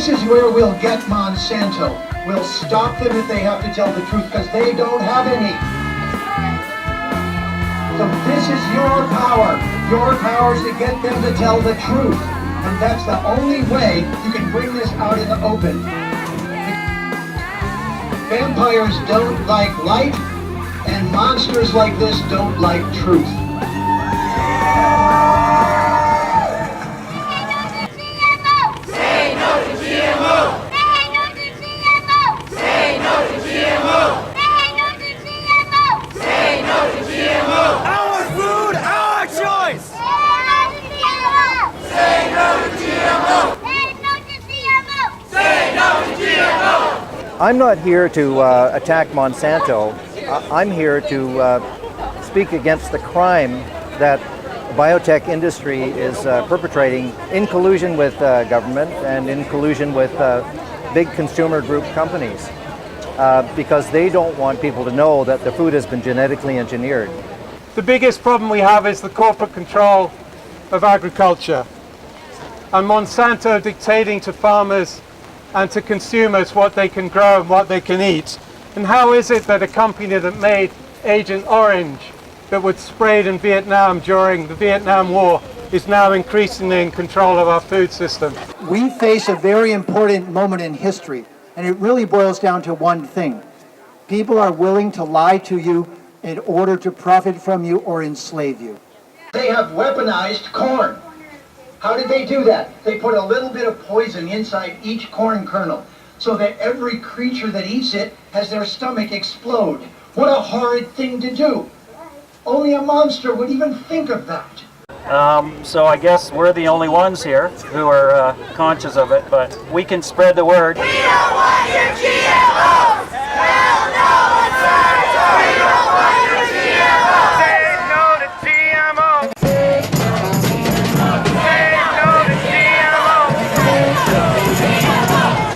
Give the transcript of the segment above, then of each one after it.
this is where we'll get Monsanto. We'll stop them if they have to tell the truth, because they don't have any. So this is your power. Your power is to get them to tell the truth. And that's the only way you can bring this out in the open. Vampires don't like light, and monsters like this don't like truth. Say no to GMO! Say no to GMO! Say no to GMO! Say no to GMO! Our food, our choice! Say no to GMO! Say no to GMO! I'm not here to attack Monsanto. I'm here to speak against the crime that the biotech industry is perpetrating in collusion with government and in collusion with big consumer group companies because they don't want people to know that the food has been genetically engineered. The biggest problem we have is the corporate control of agriculture and Monsanto dictating to farmers and to consumers what they can grow and what they can eat. And how is it that a company that made Agent Orange that was sprayed in Vietnam during the Vietnam War is now increasingly in control of our food system? We face a very important moment in history, and it really boils down to one thing. People are willing to lie to you in order to profit from you or enslave you. They have weaponized corn. How did they do that? They put a little bit of poison inside each corn kernel so that every creature that eats it has their stomach explode. What a horrid thing to do. Only a monster would even think of that. So I guess we're the only ones here who are conscious of it, but we can spread the word. We don't want your GMOs! Hell no, Monsanto! We don't want your GMOs! Say no to GMO! Say no to GMO!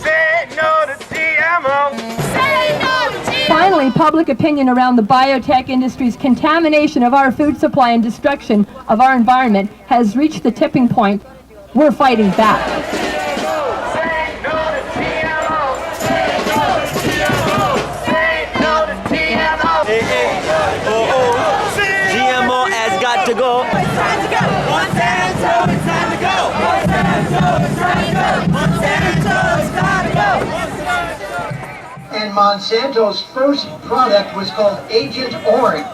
Say no to GMO! Say no to GMOs! Finally, public opinion around the biotech industry's contamination of our food supply and destruction of our environment has reached the tipping point. We're fighting back. Say no to GMO! Say no to GMO! Say no to GMO! Hey, hey. GMO has got to go. It's time to go. Monsanto, it's time to go. Monsanto, it's time to go. Monsanto, it's time to go. And Monsanto's first product was called Agent Orange.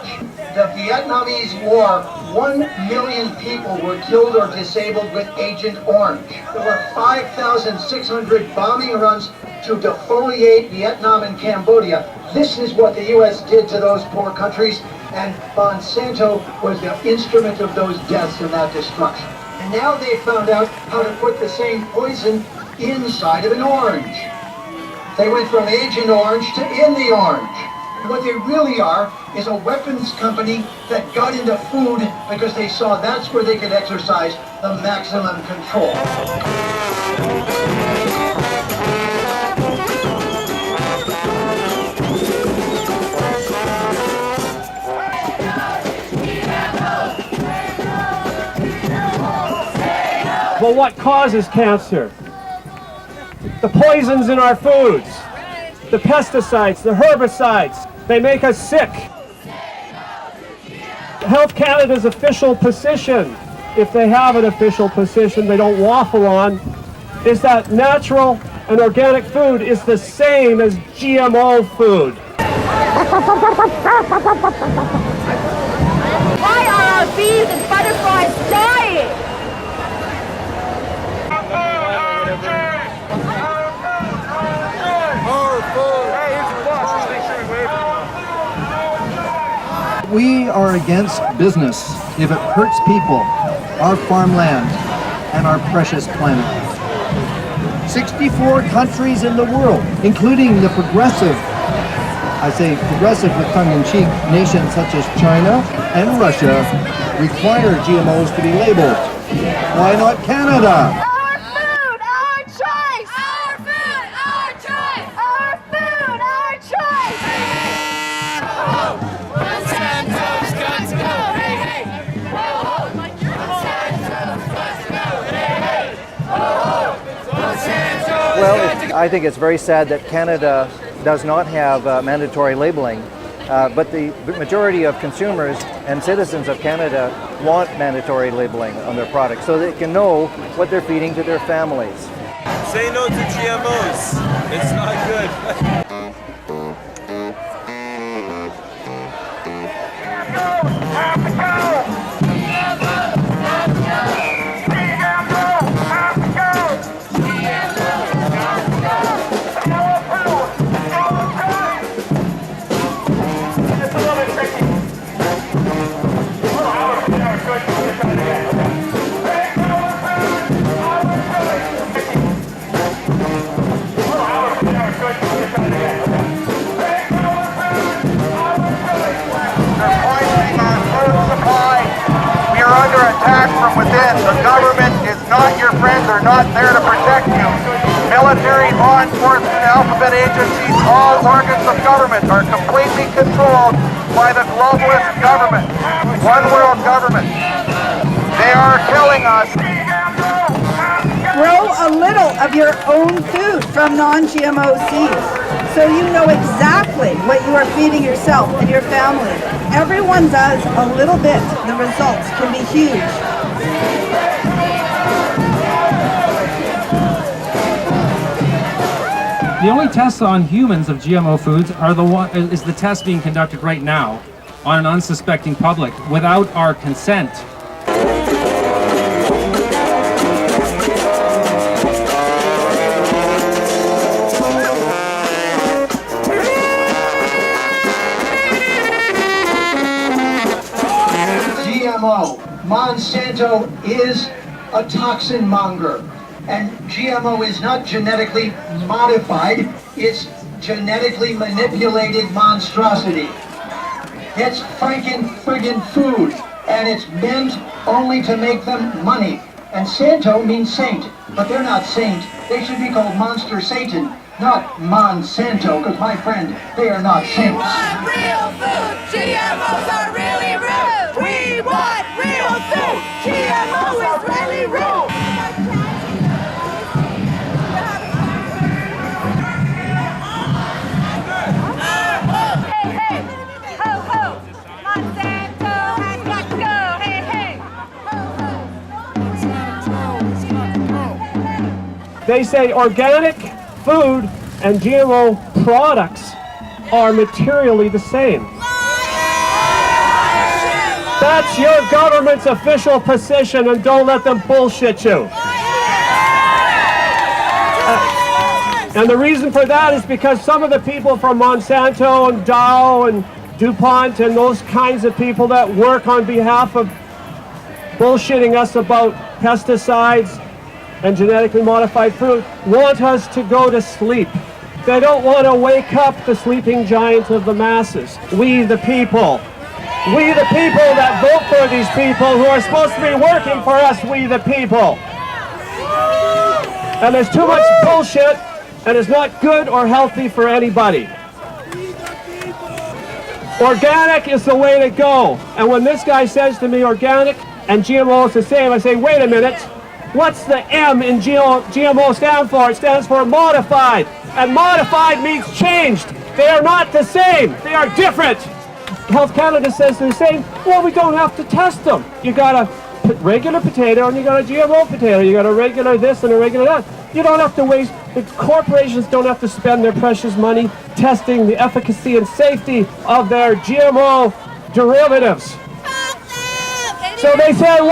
The Vietnamese War, 1 million people were killed or disabled with Agent Orange. There were 5,600 bombing runs to defoliate Vietnam and Cambodia. This is what the U.S. did to those poor countries, and Monsanto was the instrument of those deaths and that destruction. And now they found out how to put the same poison inside of an orange. They went from Agent Orange to In the Orange. What they really are is a weapons company that got into food because they saw that's where they could exercise the maximum control. Well, what causes cancer? The poisons in our foods, the pesticides, the herbicides, they make us sick. Health Canada's official position, if they have an official position they don't waffle on, is that natural and organic food is the same as GMO food. Why are our bees and butterflies dying? We are against business if it hurts people, our farmland, and our precious planet. 64 countries in the world, including the progressive, I say progressive with tongue-in-cheek, nations such as China and Russia, require GMOs to be labeled. Why not Canada? Our food, our choice! Our food, our choice! Our food, our choice! Monsanto's got to go! Hey, hey! Monsanto's got to go! Hey, hey! Monsanto! I think it's very sad that Canada does not have mandatory labeling, but the majority of consumers and citizens of Canada want mandatory labeling on their products so they can know what they're feeding to their families. Say no to GMOs. It's not good. From within. The government is not your friend. They're not there to protect you. Military, law enforcement, alphabet agencies, all organs of government are completely controlled by the globalist government, one world government. They are killing us. Grow a little of your own food from non-GMO seeds so you know exactly what you are feeding yourself and your family. Everyone does a little bit. The results can be huge. The only tests on humans of GMO foods is the test being conducted right now on an unsuspecting public without our consent. GMO. Monsanto is a toxin monger. And GMO is not genetically modified, it's genetically manipulated monstrosity. It's friggin' food, and it's meant only to make them money. And Santo means saint, but they're not saint. They should be called Monster Satan, not Monsanto, because my friend, they are not saints. We want real food! GMOs are really rude! We want real food! GMO is really rude! They say organic food and GMO products are materially the same. That's your government's official position, and don't let them bullshit you. And the reason for that is because some of the people from Monsanto and Dow and DuPont and those kinds of people that work on behalf of bullshitting us about pesticides and genetically modified food want us to go to sleep. They don't want to wake up the sleeping giant of the masses. We the people. We the people that vote for these people who are supposed to be working for us, we the people. And there's too much bullshit, and it's not good or healthy for anybody. Organic is the way to go. And when this guy says to me organic and GMO is the same, I say, wait a minute. What's the M in GMO stand for? It stands for modified. And modified means changed. They are not the same. They are different. Health Canada says they're the same. Well, we don't have to test them. You got a regular potato and you got a GMO potato. You got a regular this and a regular that. You don't have to waste, the corporations don't have to spend their precious money testing the efficacy and safety of their GMO derivatives. So they say on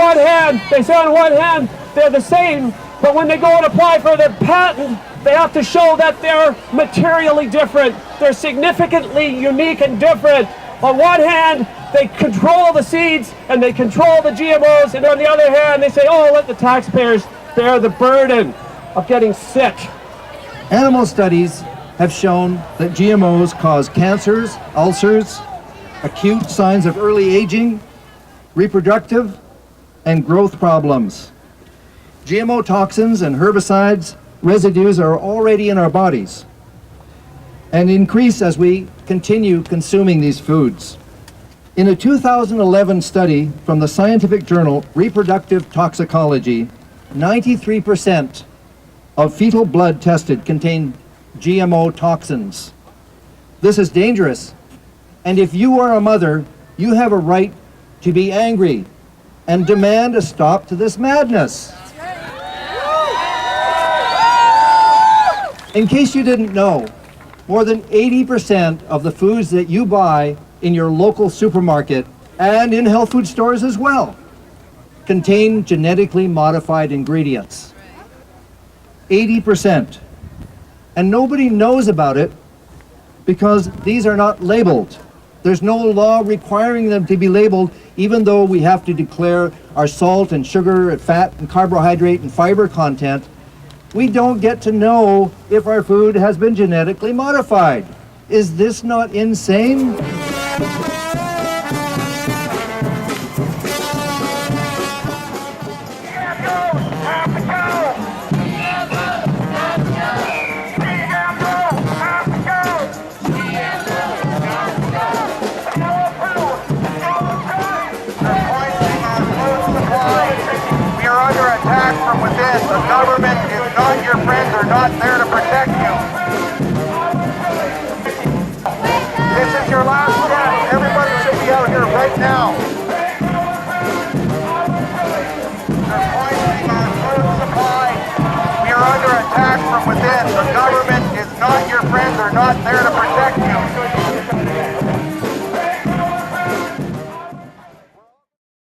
one hand, they're the same, but when they go and apply for their patent, they have to show that they're materially different. They're significantly unique and different. On one hand, they control the seeds and they control the GMOs, and on the other hand, they say, oh, let the taxpayers bear the burden of getting sick. Animal studies have shown that GMOs cause cancers, ulcers, acute signs of early aging, reproductive, and growth problems. GMO toxins and herbicides residues are already in our bodies and increase as we continue consuming these foods. In a 2011 study from the scientific journal Reproductive Toxicology, 93% of fetal blood tested contained GMO toxins. This is dangerous, and if you are a mother, you have a right to be angry and demand a stop to this madness. In case you didn't know, more than 80% of the foods that you buy in your local supermarket and in health food stores as well contain genetically modified ingredients. 80%. And nobody knows about it because these are not labeled. There's no law requiring them to be labeled, even though we have to declare our salt and sugar and fat and carbohydrate and fiber content. We don't get to know if our food has been genetically modified. Is this not insane? From within. The government is not your friend. They're not there to protect you. This is your last chance. Everybody should be out here right now. They're poisoning our food supply. We are under attack from within. The government is not your friend. They're not there to